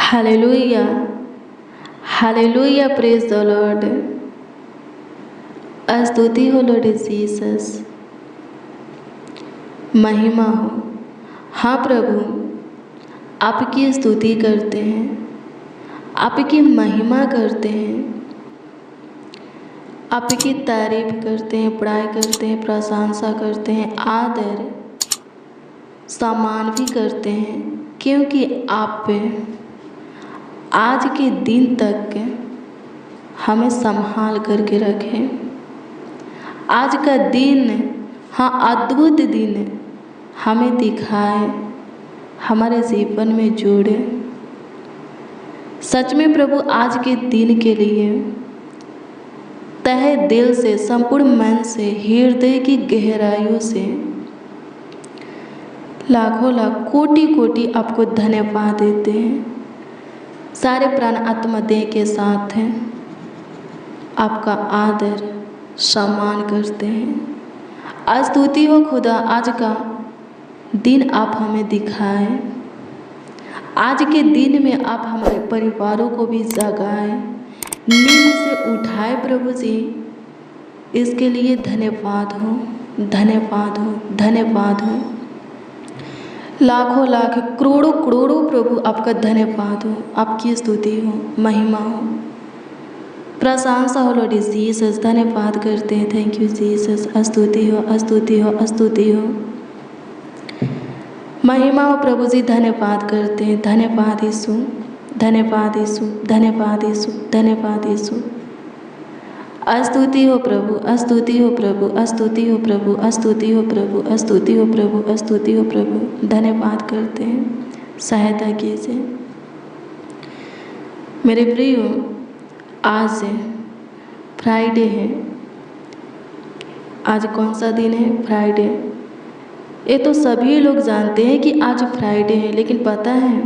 Hallelujah. Hallelujah. Praise the Lord. स्तुति हो Lord Jesus, महिमा हो। हाँ प्रभु, आपकी स्तुति करते हैं, आपकी महिमा करते हैं, आपकी तारीफ करते हैं, बड़ाई करते हैं, प्रशंसा करते हैं, आदर सम्मान भी करते हैं, क्योंकि आप आज के दिन तक हमें संभाल करके रखें। आज का दिन, हाँ अद्भुत दिन हमें दिखाए, हमारे जीवन में जोड़े। सच में प्रभु, आज के दिन के लिए तहे दिल से, संपूर्ण मन से, हृदय की गहराइयों से लाखों लाख कोटि कोटि आपको धन्यवाद देते हैं। सारे प्राण आत्मा देह के साथ हैं, आपका आदर सम्मान करते हैं। स्तुति हो खुदा, आज का दिन आप हमें दिखाए, आज के दिन में आप हमारे परिवारों को भी जगाए, नींद से उठाए। प्रभु जी, इसके लिए धन्यवाद हो, धन्यवाद हो, धन्यवाद हो। लाखों लाख करोड़ों करोड़ों प्रभु आपका धन्यवाद हो, आपकी स्तुति हो, महिमा हो, प्रशंसा हो लॉर्ड जीसस। धन्यवाद करते हैं, थैंक यू जीसस। स्तुति हो, स्तुति हो, स्तुति हो, महिमा हो प्रभु जी। धन्यवाद करते हैं, धन्यवाद यीशु, धन्यवाद यीशु, धन्यवाद यीशु, धन्यवाद यीशु। स्तुति हो प्रभु, स्तुति हो प्रभु, स्तुति हो प्रभु, स्तुति हो प्रभु, स्तुति हो प्रभु, स्तुति हो प्रभु। धन्यवाद करते हैं, सहायता कीजिए मेरे प्रियो। आज फ्राइडे है। आज कौन सा दिन है? फ्राइडे। ये तो सभी लोग जानते हैं कि आज फ्राइडे है, लेकिन पता है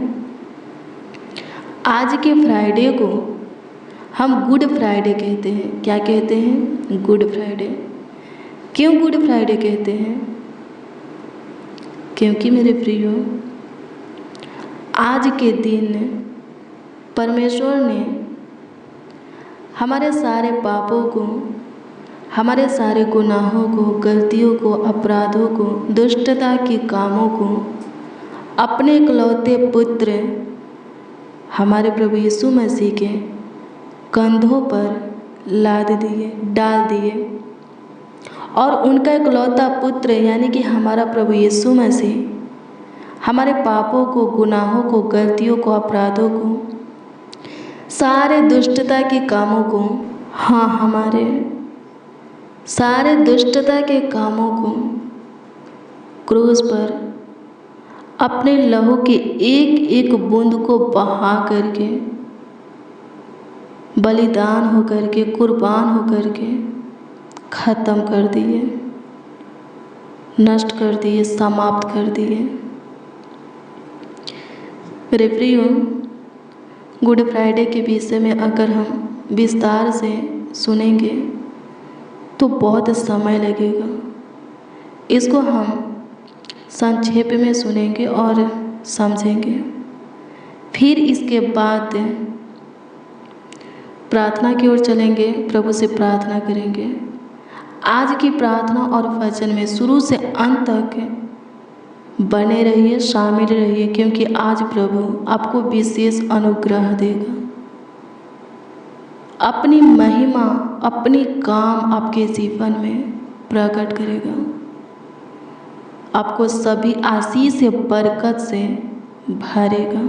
आज के फ्राइडे को हम गुड फ्राइडे कहते हैं। क्या कहते हैं? Good Friday. क्यों गुड फ्राइडे कहते हैं? क्योंकि मेरे प्रियो, आज के दिन परमेश्वर ने हमारे सारे पापों को, हमारे सारे गुनाहों को, गलतियों को, अपराधों को, दुष्टता के कामों को अपने इकलौते पुत्र हमारे प्रभु यीशु मसीह के कंधों पर लाद दिए, डाल दिए। और उनका इकलौता पुत्र यानी कि हमारा प्रभु यीशु मसीह हमारे पापों को, गुनाहों को, गलतियों को, अपराधों को, सारे दुष्टता के कामों को, हाँ हमारे सारे दुष्टता के कामों को क्रूस पर अपने लहू की एक एक बूंद को बहा करके, बलिदान हो करके, कुर्बान हो करके खत्म कर दिए, नष्ट कर दिए, समाप्त कर दिए। मेरे प्रियो, गुड फ्राइडे के विषय में अगर हम विस्तार से सुनेंगे तो बहुत समय लगेगा। इसको हम संक्षेप में सुनेंगे और समझेंगे। फिर इसके बाद प्रार्थना की ओर चलेंगे, प्रभु से प्रार्थना करेंगे। आज की प्रार्थना और वचन में शुरू से अंत तक बने रहिए, शामिल रहिए, क्योंकि आज प्रभु आपको विशेष अनुग्रह देगा। अपनी महिमा, अपनी काम आपके जीवन में प्रकट करेगा। आपको सभी आशीष से, बरकत से भरेगा,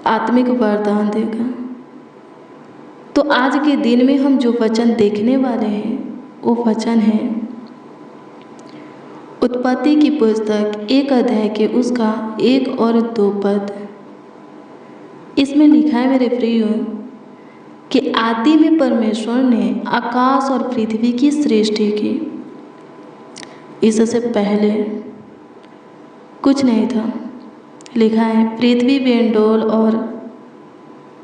आत्मिक वरदान देगा। तो आज के दिन में हम जो वचन देखने वाले हैं वो वचन है उत्पत्ति की पुस्तक 1 अध्याय के उसका 1 और 2 पद। इसमें लिखा है मेरे प्रियो कि आदि में परमेश्वर ने आकाश और पृथ्वी की सृष्टि की। इससे पहले कुछ नहीं था। लिखा है पृथ्वी बेंडोल और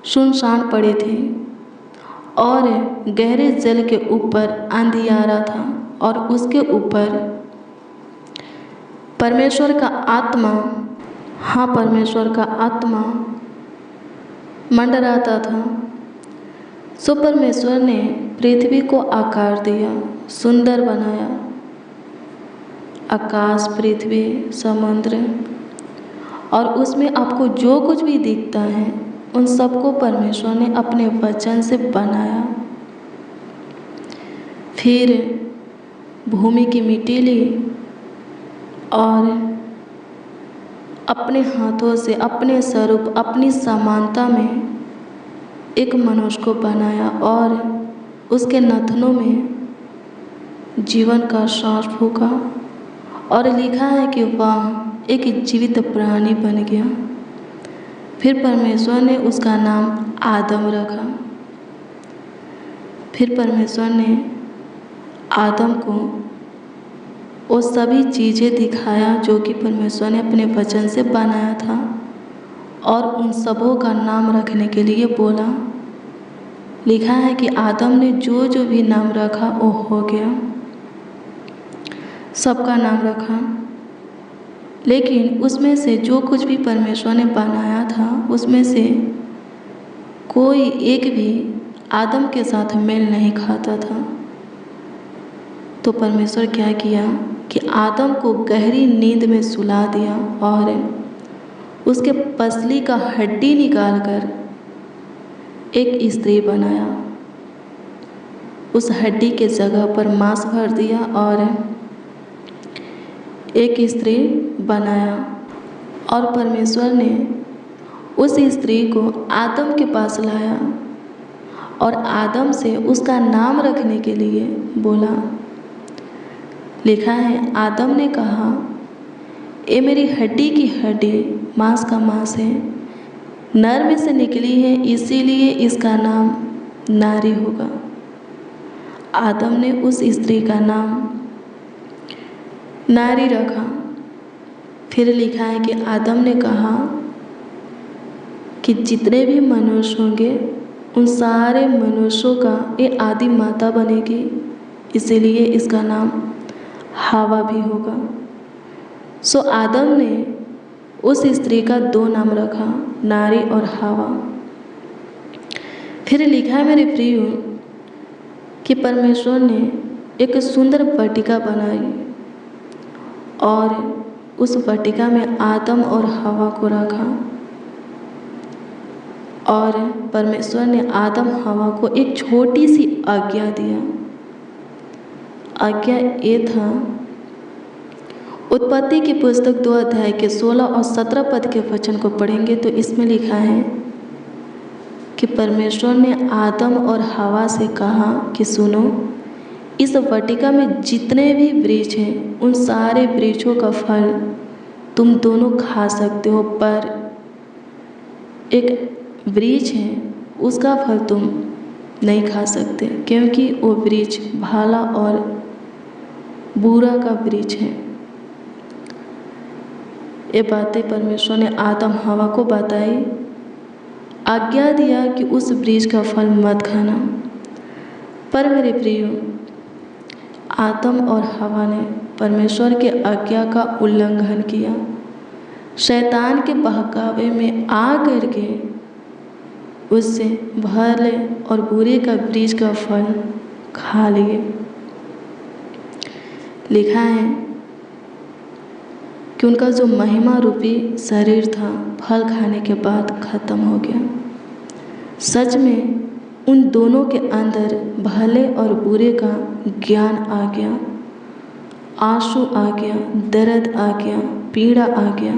सुनसान पड़ी थी और गहरे जल के ऊपर अंधियारा था और उसके ऊपर परमेश्वर का आत्मा हाँ, परमेश्वर का आत्मा मंडराता था। सो परमेश्वर ने पृथ्वी को आकार दिया, सुंदर बनाया। आकाश, पृथ्वी, समुद्र और उसमें आपको जो कुछ भी दिखता है उन सबको परमेश्वर ने अपने वचन से बनाया। फिर भूमि की मिट्टी ली और अपने हाथों से अपने स्वरूप, अपनी समानता में एक मनुष्य को बनाया और उसके नथनों में जीवन का सांस फूंका और लिखा है कि वह एक जीवित प्राणी बन गया। फिर परमेश्वर ने उसका नाम आदम रखा। फिर परमेश्वर ने आदम को वो सभी चीज़ें दिखाया जो कि परमेश्वर ने अपने वचन से बनाया था और उन सबों का नाम रखने के लिए बोला। लिखा है कि आदम ने जो जो भी नाम रखा वो हो गया, सबका नाम रखा। लेकिन उसमें से जो कुछ भी परमेश्वर ने बनाया था उसमें से कोई एक भी आदम के साथ मेल नहीं खाता था। तो परमेश्वर क्या किया कि आदम को गहरी नींद में सुला दिया और उसके पसली का हड्डी निकालकर एक स्त्री बनाया। उस हड्डी के जगह पर मांस भर दिया और एक स्त्री बनाया। और परमेश्वर ने उस स्त्री को आदम के पास लाया और आदम से उसका नाम रखने के लिए बोला। लिखा है, आदम ने कहा, ये मेरी हड्डी की हड्डी, मांस का मांस है, नर में से निकली है, इसीलिए इसका नाम नारी होगा। आदम ने उस स्त्री का नाम नारी रखा। फिर लिखा है कि आदम ने कहा कि जितने भी मनुष्य होंगे उन सारे मनुष्यों का ये आदि माता बनेगी, इसीलिए इसका नाम हवा भी होगा। सो आदम ने उस स्त्री का 2 नाम रखा, नारी और हवा। फिर लिखा है मेरे प्रियो कि परमेश्वर ने एक सुंदर वाटिका बनाई और उस वाटिका में आदम और हवा को रखा। और परमेश्वर ने आदम हवा को एक छोटी सी आज्ञा दिया। आज्ञा ये था, उत्पत्ति की पुस्तक 2 अध्याय के 16 और 17 पद के वचन को पढ़ेंगे तो इसमें लिखा है कि परमेश्वर ने आदम और हवा से कहा कि सुनो, इस वाटिका में जितने भी वृक्ष हैं उन सारे वृक्षों का फल तुम दोनों खा सकते हो, पर एक वृक्ष है उसका फल तुम नहीं खा सकते, क्योंकि वो वृक्ष भाला और बुरा का वृक्ष है। ये बातें परमेश्वर ने आदम हवा को बताई, आज्ञा दिया कि उस वृक्ष का फल मत खाना। पर मेरे प्रियो, आदम और हवा ने परमेश्वर के आज्ञा का उल्लंघन किया, शैतान के बहकावे में आ करके उससे भले और बुरे का वृक्ष का फल खा लिए। लिखा है कि उनका जो महिमा रूपी शरीर था फल खाने के बाद खत्म हो गया। सच में उन दोनों के अंदर भले और बुरे का ज्ञान आ गया, आंसू आ गया, दर्द आ गया, पीड़ा आ गया।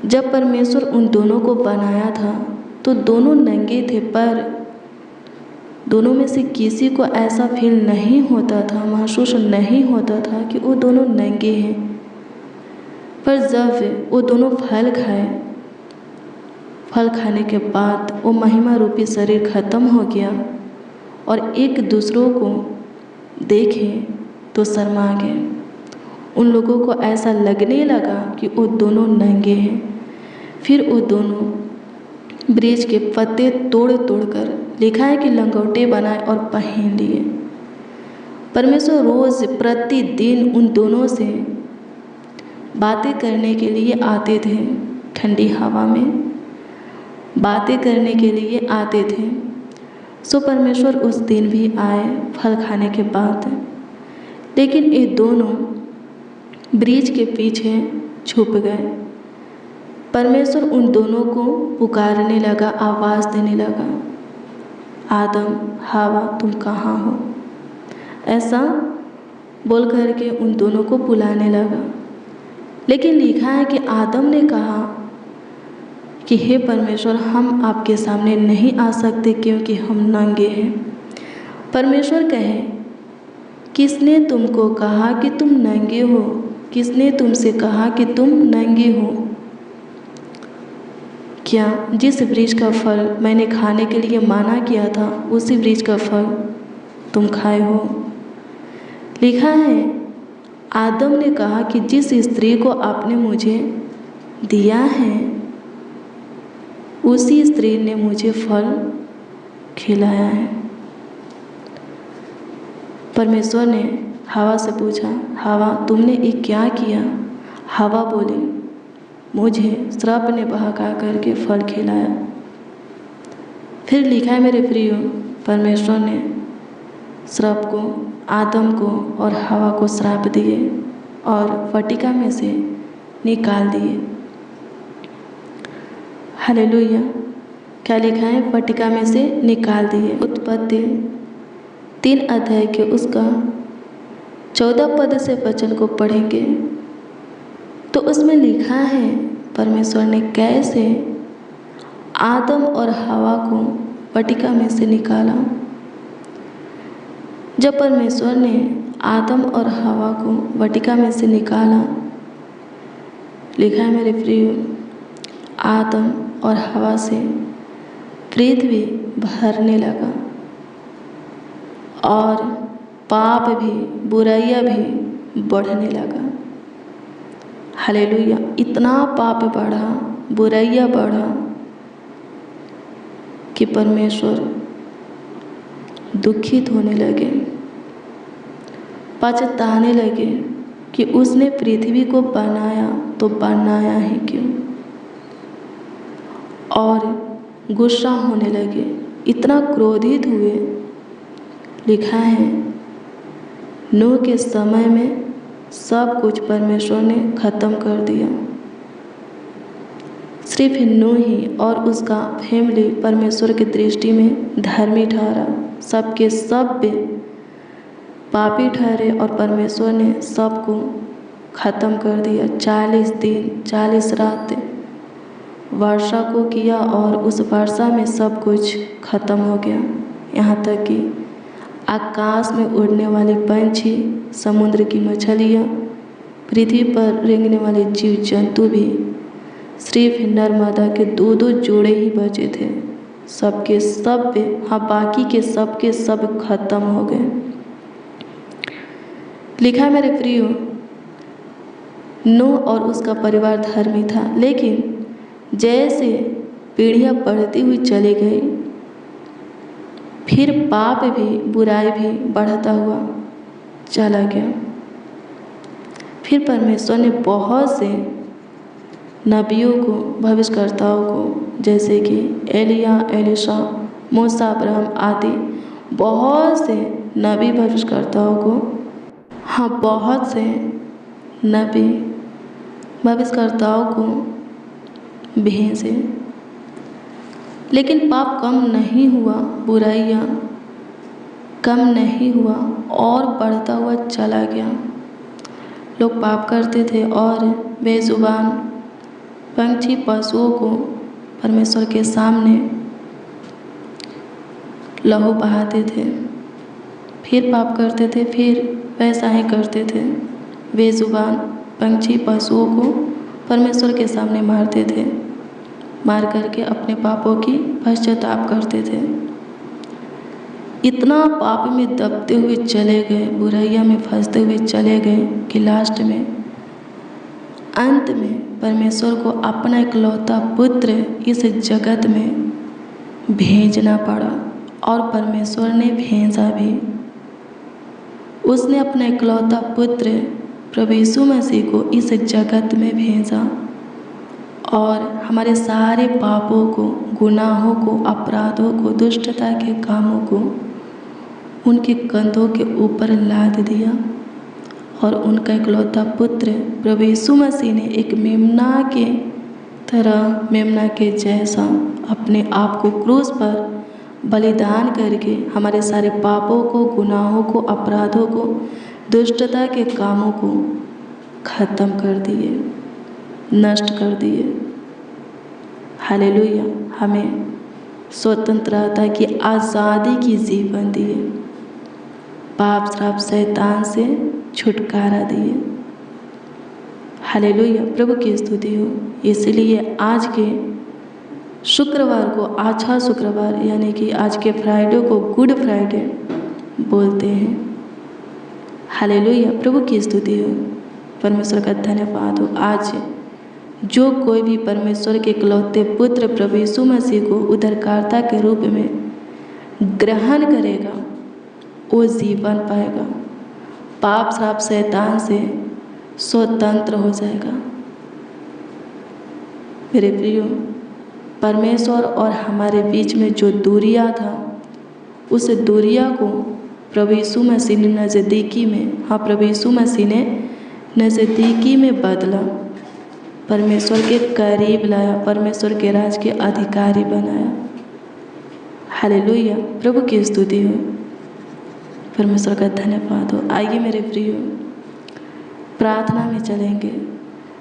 जब परमेश्वर उन दोनों को बनाया था तो दोनों नंगे थे, पर दोनों में से किसी को ऐसा फील नहीं होता था, महसूस नहीं होता था कि वो दोनों नंगे हैं। पर जब वो दोनों फल खाए, फल खाने के बाद वो महिमा रूपी शरीर खत्म हो गया और एक दूसरों को देखे तो शर्मा गए। उन लोगों को ऐसा लगने लगा कि वो दोनों नंगे हैं। फिर वो दोनों वृक्ष के पत्ते तोड़ तोड़ कर, लिखा है कि लंगोटे बनाए और पहन लिए। परमेश्वर रोज प्रतिदिन उन दोनों से बातें करने के लिए आते थे, ठंडी हवा में बातें करने के लिए आते थे। सो परमेश्वर उस दिन भी आए फल खाने के बाद, लेकिन ये दोनों ब्रिज के पीछे छुप गए। परमेश्वर उन दोनों को पुकारने लगा, आवाज़ देने लगा, आदम, हवा, तुम कहाँ हो? ऐसा बोल करके उन दोनों को बुलाने लगा। लेकिन लिखा है कि आदम ने कहा कि हे परमेश्वर, हम आपके सामने नहीं आ सकते क्योंकि हम नंगे हैं। परमेश्वर कहे, किसने तुमको कहा कि तुम नंगे हो? किसने तुमसे कहा कि तुम नंगे हो? क्या जिस वृक्ष का फल मैंने खाने के लिए मना किया था, उसी वृक्ष का फल तुम खाए हो? लिखा है, आदम ने कहा कि जिस स्त्री को आपने मुझे दिया है, उसी स्त्री ने मुझे फल खिलाया है। परमेश्वर ने हवा से पूछा, हवा, तुमने ये क्या किया? हवा बोली, मुझे सर्प ने बहका करके फल खिलाया। फिर लिखा है मेरे प्रियो, परमेश्वर ने सर्प को, आदम को और हवा को श्राप दिए और वाटिका में से निकाल दिए। हालेलुया। क्या लिखा है? वाटिका में से निकाल दिए। उत्पत्ति 3 अध्याय के उसका 14 पद से वचन को पढ़ेंगे तो उसमें लिखा है परमेश्वर ने कैसे आदम और हवा को वाटिका में से निकाला। जब परमेश्वर ने आदम और हवा को वाटिका में से निकाला, लिखा है मेरे प्रियो, आदम और हवा से पृथ्वी भरने लगा और पाप भी, बुराइयाँ भी बढ़ने लगा। हालेलुया। इतना पाप बढ़ा, बुराइयाँ बढ़ा कि परमेश्वर दुखित होने लगे, पछताने लगे कि उसने पृथ्वी को बनाया तो बनाया ही क्यों, और गुस्सा होने लगे, इतना क्रोधित हुए। लिखा है, नूह के समय में सब कुछ परमेश्वर ने ख़त्म कर दिया। सिर्फ नूह ही और उसका फैमिली परमेश्वर की दृष्टि में धर्मी ठहरा, सबके सब पापी ठहरे और परमेश्वर ने सबको ख़त्म कर दिया। 40 दिन 40 रात वर्षा को किया और उस वर्षा में सब कुछ ख़त्म हो गया। यहाँ तक कि आकाश में उड़ने वाले पंछी, समुद्र की मछलियाँ, पृथ्वी पर रेंगने वाले जीव जंतु भी सिर्फ नर्मदा के 2-2 जोड़े ही बचे थे। सबके सब बाकी के सब खत्म हो गए। लिखा मेरे प्रियो, नूह और उसका परिवार धर्मी था, लेकिन जैसे पीढ़ियाँ बढ़ती हुई चली गई, फिर पाप भी, बुराई भी बढ़ता हुआ चला गया। फिर परमेश्वर ने बहुत से नबियों को, भविष्यकर्ताओं को, जैसे कि एलिया, एलिशा, मूसा, अब्राहम आदि बहुत से नबी भविष्यकर्ताओं को, बहुत से नबी भविष्यकर्ताओं को भेजे, लेकिन पाप कम नहीं हुआ, बुराइयाँ कम नहीं हुआ और बढ़ता हुआ चला गया। लोग पाप करते थे और बेजुबान पंछी, पशुओं को परमेश्वर के सामने लहू बहाते थे, फिर पाप करते थे, फिर वैसा ही करते थे। बेजुबान पंछी, पशुओं को परमेश्वर के सामने मारते थे, मार करके अपने पापों की पश्चाताप करते थे। इतना पाप में दबते हुए चले गए, बुराइयाँ में फंसते हुए चले गए कि लास्ट में, अंत में परमेश्वर को अपना इकलौता पुत्र इस जगत में भेजना पड़ा, और परमेश्वर ने भेजा भी। उसने अपना इकलौता पुत्र प्रभु यीशु मसीह को इस जगत में भेजा और हमारे सारे पापों को, गुनाहों को, अपराधों को, दुष्टता के कामों को उनके कंधों के ऊपर लाद दिया और उनका इकलौता पुत्र प्रभु यीशु मसीह ने एक मेमना के तरह, मेमना के जैसा अपने आप को क्रूस पर बलिदान करके हमारे सारे पापों को, गुनाहों को, अपराधों को, दुष्टता के कामों को खत्म कर दिए, नष्ट कर दिए। हालेलुया। हमें स्वतंत्रता की आज़ादी की जीवन दिए, पाप श्राप शैतान से छुटकारा दिए। हालेलुया। प्रभु की स्तुति हो। इसलिए आज के शुक्रवार को आछा शुक्रवार यानी कि आज के फ्राइडे को गुड फ्राइडे बोलते हैं। हालेलुया। प्रभु की स्तुति हो। परमेश्वर का धन्यवाद हो। आज जो कोई भी परमेश्वर के इकलौते पुत्र प्रभु यीशु मसीह को उद्धारकर्ता के रूप में ग्रहण करेगा वो जीवन पाएगा, पाप श्राप शैतान से स्वतंत्र हो जाएगा। मेरे प्रियो, परमेश्वर और हमारे बीच में जो दूरियां था उस दूरियां को प्रभु यीशु मसीह ने नज़दीकी में, प्रभु यीशु मसीह ने नज़दीकी में बदला, परमेश्वर के करीब लाया, परमेश्वर के राज के अधिकारी बनाया। हालेलुया। प्रभु की स्तुति हो। परमेश्वर का धन्यवाद हो। आइए मेरे प्रियो, प्रार्थना में चलेंगे।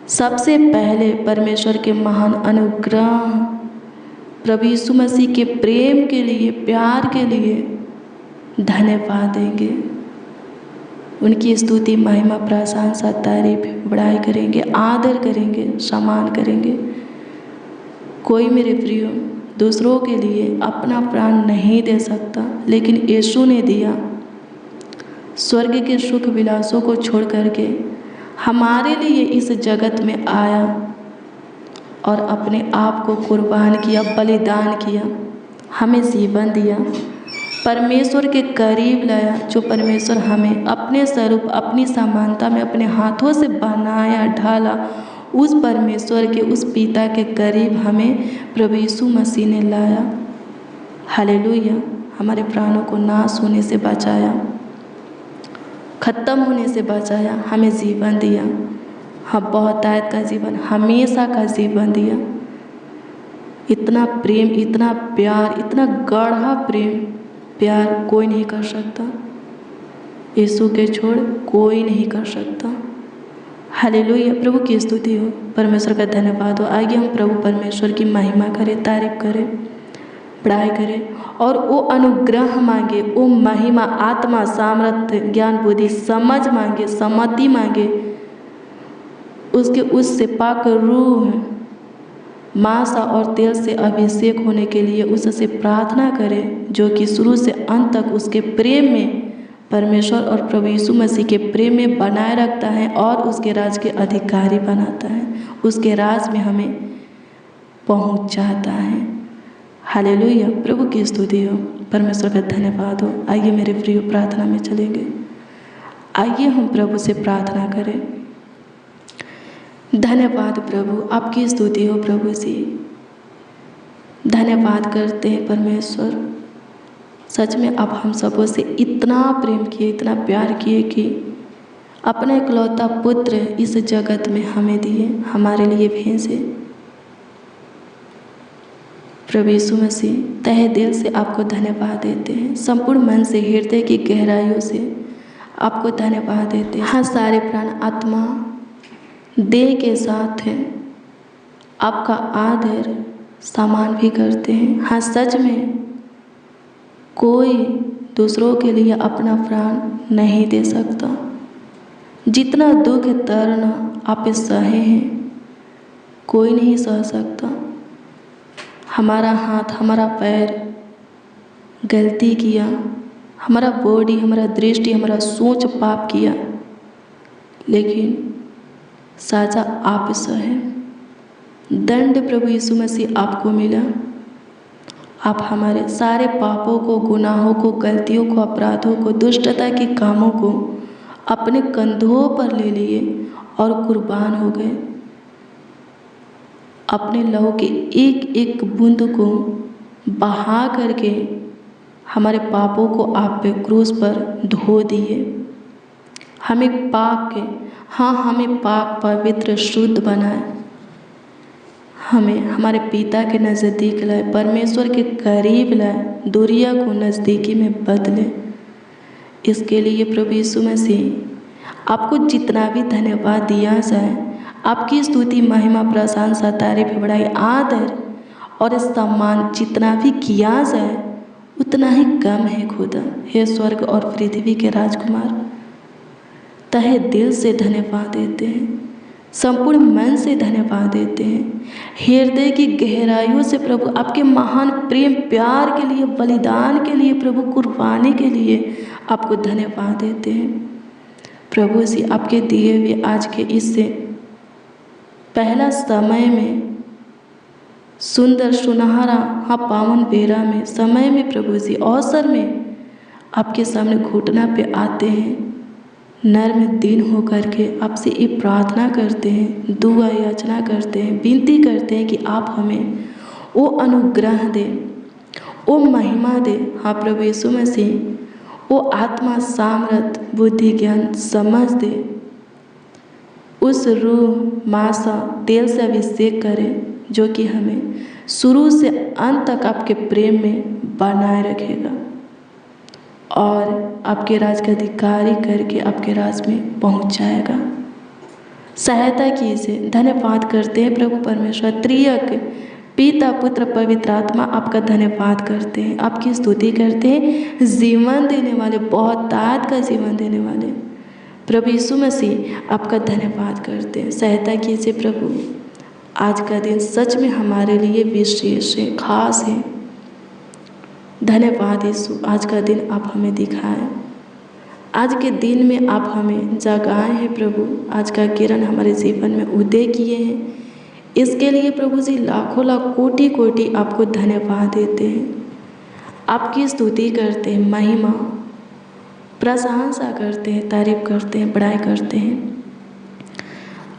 सबसे पहले परमेश्वर के महान अनुग्रह, प्रभु यीशु मसीह के प्रेम के लिए, प्यार के लिए धन्यवाद देंगे। उनकी स्तुति, महिमा, प्रशंसा, तारीफ, बड़ाई करेंगे, आदर करेंगे, सम्मान करेंगे। कोई मेरे प्रियो दूसरों के लिए अपना प्राण नहीं दे सकता, लेकिन यीशु ने दिया। स्वर्ग के सुख विलासों को छोड़ करके हमारे लिए इस जगत में आया और अपने आप को कुर्बान किया, बलिदान किया, हमें जीवन दिया, परमेश्वर के करीब लाया। जो परमेश्वर हमें अपने स्वरूप, अपनी समानता में अपने हाथों से बनाया, ढाला, उस परमेश्वर के, उस पिता के करीब हमें प्रभु यीशु मसीह ने लाया। हालेलुया। हमारे प्राणों को नाश होने से बचाया, खत्म होने से बचाया, हमें जीवन दिया। बहुतायत का जीवन, हमेशा का जीवन दिया। इतना प्रेम, इतना प्यार, इतना गाढ़ा प्यार कोई नहीं कर सकता। यीशु के छोड़ कोई नहीं कर सकता। हालेलुया। प्रभु की स्तुति हो। परमेश्वर का धन्यवाद हो। आइए हम प्रभु परमेश्वर की महिमा करें, तारीफ करें, बड़ाई करें और वो अनुग्रह मांगे, वो महिमा, आत्मा, सामर्थ्य, ज्ञान, बुद्धि, समझ मांगे, सम्मति मांगे। उसके उससे पाकर रूह, मांसा और तेल से अभिषेक होने के लिए उससे प्रार्थना करें, जो कि शुरू से अंत तक उसके प्रेम में, परमेश्वर और प्रभु यीशु मसीह के प्रेम में बनाए रखता है और उसके राज के अधिकारी बनाता है, उसके राज में हमें पहुंचाता है। हालेलुया। प्रभु की स्तुति हो। परमेश्वर का धन्यवाद हो। आइए मेरे प्रिय प्रार्थना में चलेंगे। आइए हम प्रभु से प्रार्थना करें। धन्यवाद प्रभु, आपकी स्तुति हो प्रभु जी। धन्यवाद करते हैं परमेश्वर, सच में आप हम सबों से इतना प्रेम किए, इतना प्यार किए कि अपना इकलौता पुत्र इस जगत में हमें दिए, हमारे लिए भेजे। प्रभु यीशु मसीह, तहे दिल से आपको धन्यवाद देते हैं, संपूर्ण मन से, हृदय की गहराइयों से आपको धन्यवाद देते हैं। हाँ, सारे प्राण, आत्मा, देह के साथ हैं, आपका आदर सम्मान भी करते हैं। हाँ, सच में कोई दूसरों के लिए अपना प्राण नहीं दे सकता। जितना दुख दर्द आप सहे हैं, कोई नहीं सह सकता। हमारा हाथ, हमारा पैर गलती किया, हमारा बॉडी, हमारा दृष्टि, हमारा सोच पाप किया, लेकिन साजा आप सहे। दंड प्रभु यीशु मसीह आपको मिला। आप हमारे सारे पापों को, गुनाहों को, गलतियों को, अपराधों को, दुष्टता के कामों को अपने कंधों पर ले लिए और कुर्बान हो गए। अपने लहू के एक एक बूंद को बहा करके हमारे पापों को आप पे क्रूस पर धो दिए। हमें पाक पवित्र शुद्ध बनाए, हमें हमारे पिता के नज़दीक लाए, परमेश्वर के करीब लाए, दूरिया को नज़दीकी में बदले। इसके लिए प्रभु यीशु मसीह आपको जितना भी धन्यवाद दिया जाए, आपकी स्तुति महिमा प्रशंसा तारीफ बड़ाई आदर और सम्मान जितना भी किया जाए उतना ही कम है खुदा। हे स्वर्ग और पृथ्वी के राजकुमार, तहे दिल से धन्यवाद देते हैं, संपूर्ण मन से धन्यवाद देते हैं। हृदय की गहराइयों से प्रभु आपके महान प्रेम प्यार के लिए, बलिदान के लिए, प्रभु कुर्बानी के लिए आपको धन्यवाद देते हैं। प्रभु जी आपके दिए हुए आज के इससे पहला समय में सुंदर सुनहरा पावन बेरा में समय में प्रभु जी अवसर में आपके सामने घुटना पे आते हैं, नर्म दिन हो करके आपसे ये प्रार्थना करते हैं, दुआ याचना करते हैं, विनती करते हैं कि आप हमें वो अनुग्रह दे, वो महिमा दे। हाँ प्रभु यीशु मसीह वो आत्मा सामर्थ बुद्धि ज्ञान समझ दे, उस रूह मासा तेल से अभिषेक करें जो कि हमें शुरू से अंत तक आपके प्रेम में बनाए रखेगा और आपके राज का अधिकारी करके आपके राज में पहुंचाएगा। सहायता कीजिए। धन्यवाद करते हैं प्रभु परमेश्वर त्रियक पिता पुत्र पवित्र आत्मा, आपका धन्यवाद करते हैं, आपकी स्तुति करते हैं। जीवन देने वाले, बहुत ताकत का जीवन देने वाले प्रभु यीशु मसीह आपका धन्यवाद करते हैं। सहायता कीजिए प्रभु। आज का दिन सच में हमारे लिए विशेष है, खास है। धन्यवाद यीशु, आज का दिन आप हमें दिखाएं, आज के दिन में आप हमें जगाए हैं प्रभु। आज का किरण हमारे जीवन में उदय किए हैं, इसके लिए प्रभु जी लाखों लाख कोटि कोटि आपको धन्यवाद देते हैं। आपकी स्तुति करते हैं, महिमा प्रशंसा करते हैं, तारीफ करते हैं, बड़ाई करते हैं।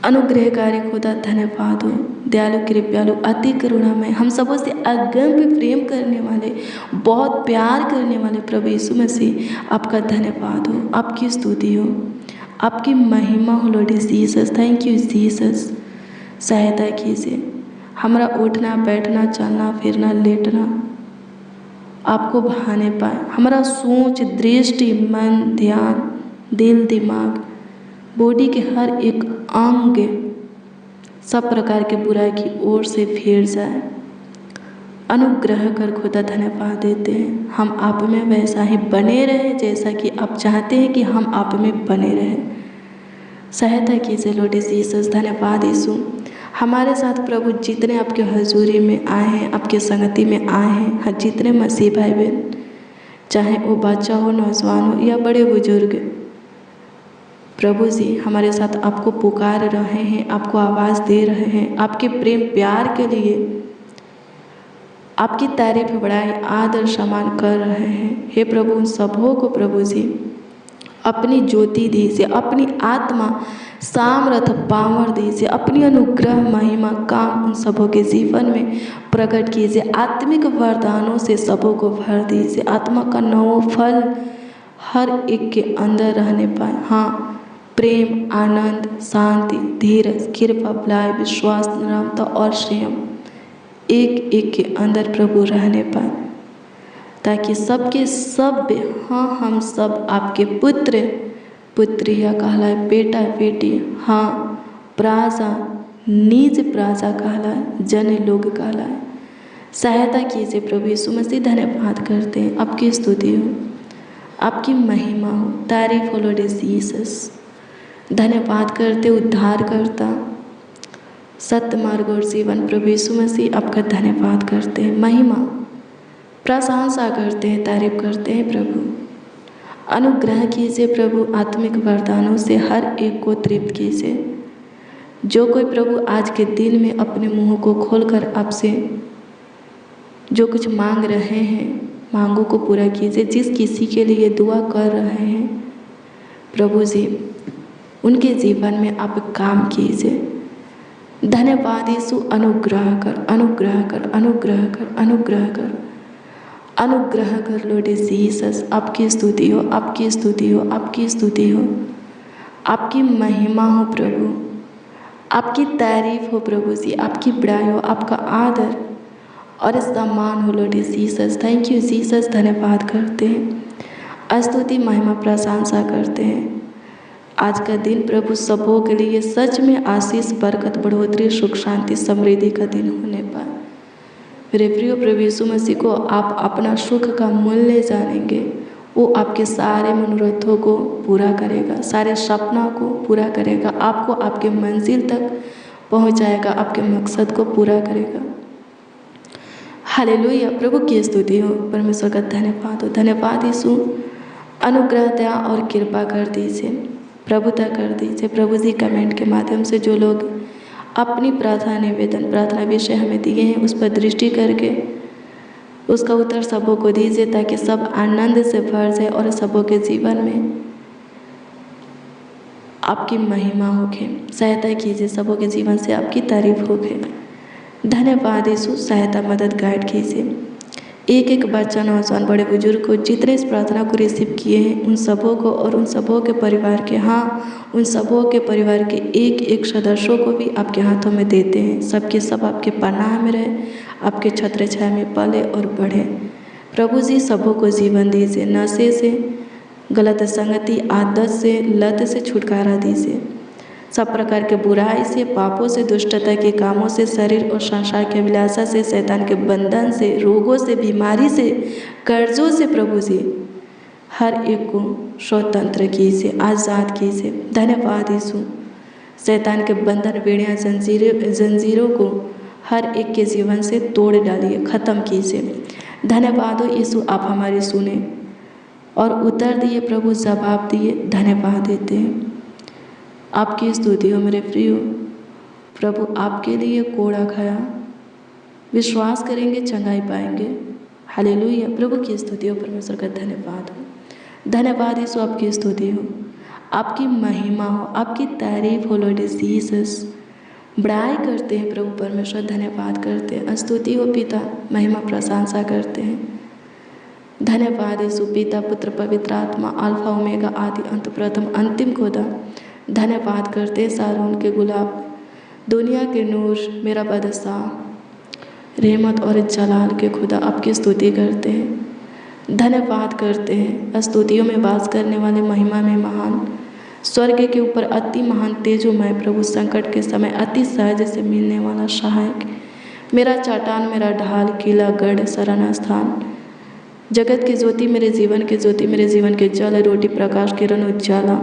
अनुग्रहकारी खुदा धन्यवाद हो, दयालु कृपालु अति करुणामय, हम सबों से अगम्य प्रेम करने वाले, बहुत प्यार करने वाले प्रभु यीशु मसीह आपका धन्यवाद हो, आपकी स्तुति हो, आपकी महिमा हो Lord Jesus. Thank you Jesus. सहायता कीजिए, हमारा उठना बैठना चलना फिरना लेटना आपको भाने पाए, हमारा सोच दृष्टि मन ध्यान दिल दिमाग बॉडी के हर एक अंग सब प्रकार के बुराई की ओर से फिर जाए। अनुग्रह कर खुदा धन्यवाद देते हैं, हम आप में वैसा ही बने रहे जैसा कि आप चाहते हैं कि हम आप में बने रहे। सहायता कीजिए लॉर्ड जीसस। धन्यवाद यीशु। हमारे साथ प्रभु जितने आपके हजूरी में आए हैं, आपके संगति में आए हैं, जितने मसीह भाई बहन, चाहे वो बच्चा हो नौजवान हो या बड़े बुजुर्ग, प्रभु जी हमारे साथ आपको पुकार रहे हैं, आपको आवाज़ दे रहे हैं, आपके प्रेम प्यार के लिए आपकी तारीफ बड़ाई आदर सम्मान कर रहे हैं। हे प्रभु उन सबों को प्रभु जी अपनी ज्योति दीजिए, अपनी आत्मा सामर्थ पावर दीजिए, अपनी अनुग्रह महिमा काम उन सबों के जीवन में प्रकट कीजिए। आत्मिक वरदानों से सबों को भर दीजिए, आत्मा का नौ फल हर एक के अंदर रहने पाए। हाँ, प्रेम आनंद शांति धीरज कृपा बड़ाई विश्वास नम्रता और संयम एक एक के अंदर प्रभु रहने पाए, ताकि सबके सब हाँ हम सब आपके पुत्र पुत्रिया कहलाए, बेटा बेटी, हाँ प्राजा निज प्राजा कहलाए, जन लोग कहलाए। सहायता कीजिए प्रभु यीशु मसीह। धन्यवाद करते हैं, आपकी स्तुति हो, आपकी महिमा हो, तारीफ हो लॉर्ड जीसस। धन्यवाद करते उद्धार करता सत्य मार्ग और जीवन प्रभु यीशु मसीह आपका धन्यवाद करते हैं, महिमा प्रशंसा करते हैं, तारीफ करते हैं। प्रभु अनुग्रह कीजिए प्रभु, आत्मिक वरदानों से हर एक को तृप्त कीजिए। जो कोई प्रभु आज के दिन में अपने मुंह को खोलकर आपसे जो कुछ मांग रहे हैं, मांगों को पूरा कीजिए। जिस किसी के लिए दुआ कर रहे हैं प्रभु जी उनके जीवन में आप काम कीजिए। धन्यवाद यीशु, अनुग्रह कर, अनुग्रह कर, अनुग्रह कर, अनुग्रह कर, अनुग्रह कर लॉर्ड जीसस। आपकी स्तुति हो, आपकी स्तुति हो, आपकी स्तुति हो, आपकी महिमा हो प्रभु, आपकी तारीफ हो प्रभु जी, आपकी बड़ाई हो, आपका आदर और सम्मान हो Lord Jesus. Thank you Jesus, धन्यवाद करते हैं, स्तुति महिमा प्रशंसा करते हैं। आज का दिन प्रभु सबों के लिए सच में आशीष, बरकत, बढ़ोतरी, सुख, शांति, समृद्धि का दिन होने पर मेरे प्रिय प्रभु यीशु मसीह को आप अपना सुख का मूल्य जानेंगे। वो आपके सारे मनोरथों को पूरा करेगा, सारे सपनों को पूरा करेगा, आपको आपके मंजिल तक पहुंचाएगा, आपके मकसद को पूरा करेगा। हालेलुया, प्रभु की स्तुति हो, परमेश्वर का धन्यवाद हो। धन्यवाद यीशु, अनुग्रह दया और कृपा कर दीजिए, प्रभुता कर दीजिए। प्रभु जी कमेंट के माध्यम से जो लोग अपनी प्रार्थना निवेदन, प्रार्थना विषय हमें दिए हैं उस पर दृष्टि करके उसका उत्तर सबों को दीजिए, ताकि सब आनंद से भर जाए और सबों के जीवन में आपकी महिमा होके सहायता कीजिए, सबों के जीवन से आपकी तारीफ होके। धन्यवाद यीशु, सहायता, मदद, गाइड कीजिए। एक एक बच्चा, नौजवान, बड़े बुजुर्ग को जितने इस प्रार्थना को रिसीव किए हैं उन सबों को और उन सबों के परिवार के, हाँ उन सबों के परिवार के एक एक सदस्यों को भी आपके हाथों में देते हैं। सबके सब आपके पनाह में रहे, आपके छत्र छाया में पले और बढ़े। प्रभु जी सबों को जीवन दीजिए, नशे से, गलत संगति, आदत से, लत से छुटकारा दीजिए। सब प्रकार के बुराई से, पापों से, दुष्टता के कामों से, शरीर और संसार के अभिलाषा से, शैतान के बंधन से, रोगों से, बीमारी से, कर्जों से प्रभु जी हर एक को स्वतंत्र कीजिए, आज़ाद कीजिए। धन्यवाद यीशु, शैतान के बंधन, बेड़ियाँ, जंजीरों को हर एक के जीवन से तोड़ डालिए, ख़त्म कीजिए। धन्यवाद हो यीशु, आप हमारी सुने और उत्तर दिए प्रभु, जवाब दिए। धन्यवाद देते हैं, आपकी स्तुति हो मेरे प्रियो। प्रभु आपके लिए कोड़ा खाया, विश्वास करेंगे चंगाई पाएंगे। हालेलुया, प्रभु की स्तुति हो, परमेश्वर का धन्यवाद हो। धन्यवाद यीशु, आपकी स्तुति हो, आपकी महिमा हो, आपकी तारीफ हो लॉर्ड जीसस। बड़ाई करते हैं प्रभु परमेश्वर, धन्यवाद करते हैं, स्तुति हो पिता, महिमा प्रशंसा करते हैं। धन्यवाद यीशु, पिता, पुत्र, पवित्र आत्मा, अल्फा ओमेगा, आदि अंत, प्रथम अंतिम खुदा। धन्यवाद करते सारोन के गुलाब, दुनिया के नूर, मेरा बादशाह, रहमत और जलाल के खुदा, आपकी स्तुति करते हैं। धन्यवाद करते हैं, स्तुतियों में वास करने वाले, महिमा में महान, स्वर्ग के ऊपर अति महान तेजोमय प्रभु, संकट के समय अति सहज से मिलने वाला सहायक, मेरा चट्टान, मेरा ढाल, किला, गढ़, शरण स्थान, जगत की ज्योति, मेरे जीवन की ज्योति, मेरे जीवन के जल, रोटी, प्रकाश, किरण, उज्ज्वला।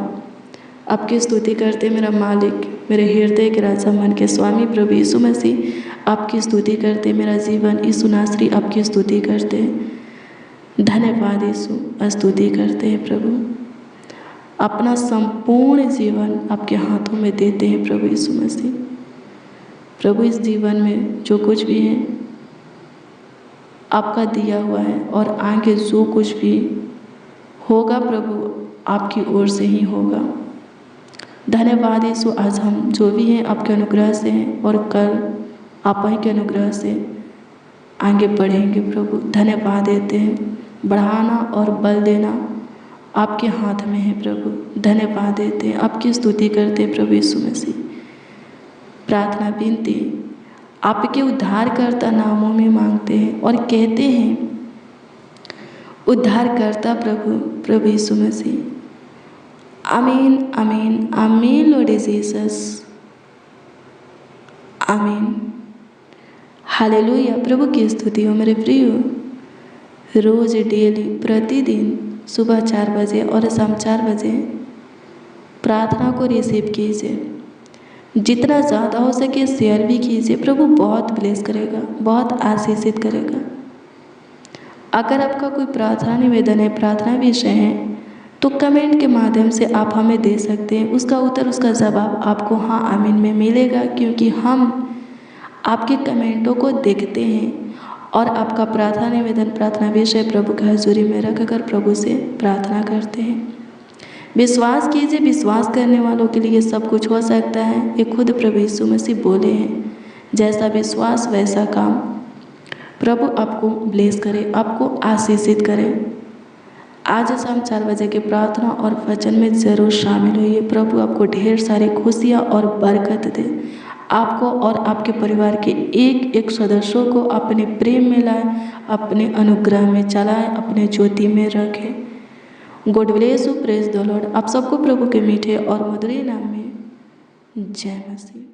आपकी स्तुति करते मेरा मालिक, मेरे हृदय के राजा, मन के स्वामी प्रभु यीशु मसीह। आपकी स्तुति करते मेरा जीवन यीशु नासरी, आपकी स्तुति करते हैं। धन्यवाद यीशु, स्तुति करते हैं प्रभु, अपना संपूर्ण जीवन आपके हाथों में देते हैं प्रभु यीशु मसीह। प्रभु इस जीवन में जो कुछ भी है आपका दिया हुआ है, और आगे जो कुछ भी होगा प्रभु आपकी ओर से ही होगा। धन्यवाद यीशु, आज हम जो भी हैं आपके अनुग्रह से हैं और कल आप ही के अनुग्रह से आगे बढ़ेंगे प्रभु। धन्यवाद देते हैं, बढ़ाना और बल देना आपके हाथ में है प्रभु। धन्यवाद देते हैं, आपकी स्तुति करते हैं प्रभु यीशु मसीह। प्रार्थना विनती आपके उद्धारकर्ता नामों में मांगते हैं और कहते हैं, उद्धारकर्ता प्रभु यीशु मसीह। आमीन, आमीन, आमीन लॉर्ड जीसस, आमीन। हालेलुया, प्रभु की स्तुति हो मेरे प्रियो। रोज डेली प्रतिदिन सुबह 4 बजे और शाम 4 बजे प्रार्थना को रिसीव कीजिए। जितना ज़्यादा हो सके शेयर भी कीजिए, प्रभु बहुत ब्लेस करेगा, बहुत आशीषित करेगा। अगर आपका कोई प्रार्थना निवेदन है, प्रार्थना विषय है, तो कमेंट के माध्यम से आप हमें दे सकते हैं। उसका उत्तर, उसका जवाब आपको हाँ आमीन में मिलेगा, क्योंकि हम आपके कमेंटों को देखते हैं और आपका प्रार्थना निवेदन, प्रार्थना विषय प्रभु की हजूरी में रखकर प्रभु से प्रार्थना करते हैं। विश्वास कीजिए, विश्वास करने वालों के लिए सब कुछ हो सकता है। ये खुद प्रभु यीशु मसीह बोले हैं, जैसा विश्वास वैसा काम। प्रभु आपको ब्लेस करे, आपको आशीषित करे। आज शाम 4 बजे के प्रार्थना और वचन में ज़रूर शामिल होइए। प्रभु आपको ढेर सारी खुशियाँ और बरकत दे। आपको और आपके परिवार के एक एक सदस्यों को अपने प्रेम में लाए, अपने अनुग्रह में चलाए, अपने ज्योति में रखे। God bless you, praise the Lord. आप सबको प्रभु के मीठे और मधुर नाम में जय मसीह।